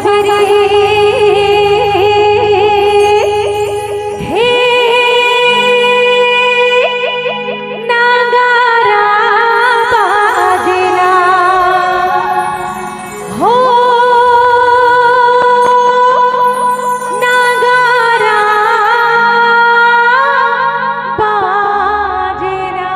बाजे रे हे नागारा बाजेला हो नागारा बाजेला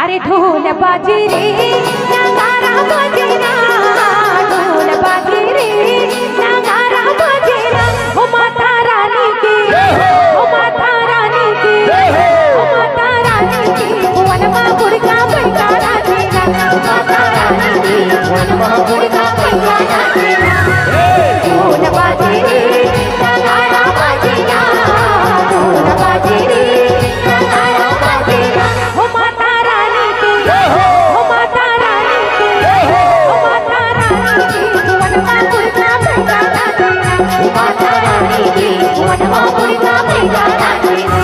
अरे ढोल बाजे रे नगारा बाजे ना ढोल बाजे रे नगारा बाजे ना हो माता रानी के हो माता रानी के हो माता रानी के वनमा गुड़का पैका नाचेना माता रानी के वनमा गुड़का पैका नाचेना ढोल बाजे रे नगारा बाजे ना ढोल बाजे रे नगारा बाजे ना हो माता रानी के हो माता रानी के हो माता रानी के वनमा गुड़का पैका नाचेना माता रानी के वनमा गुड़का पैका नाचेना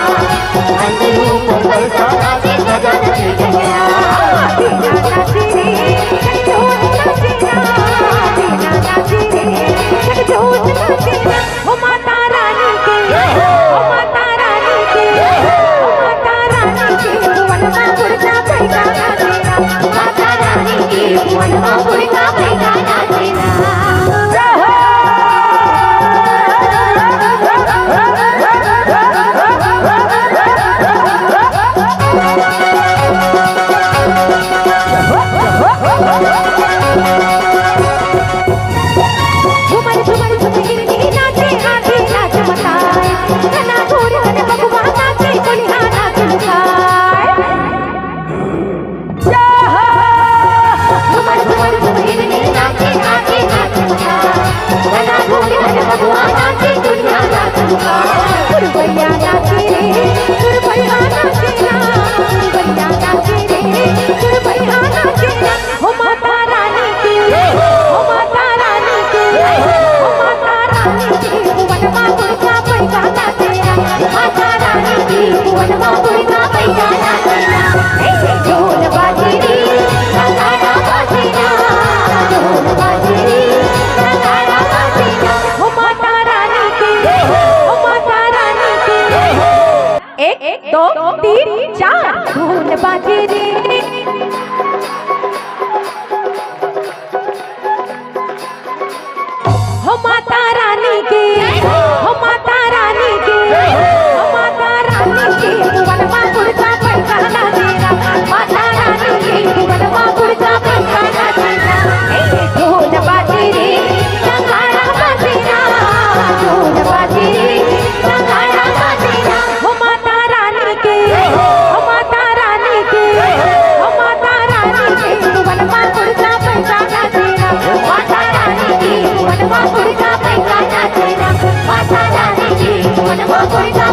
Thank you. ढोल बाजे रे हो माता रानी के हो माता रानी के हो माता रानी के वनमा पुरजा पैसाना तेरा माता रानी के वनमा पुरजा पैसाना तेरा ढोल बाजे रे नगाड़ा बाजेरा ढोल बाजे रे नगाड़ा बाजेरा हो माता रानी के हो माता रानी के हो माता रानी के वनमा पुरजा पैसाना तेरा माता रानी के वनमा पुरजा पैसाना तेरा माता रानी के वनमा पुरजा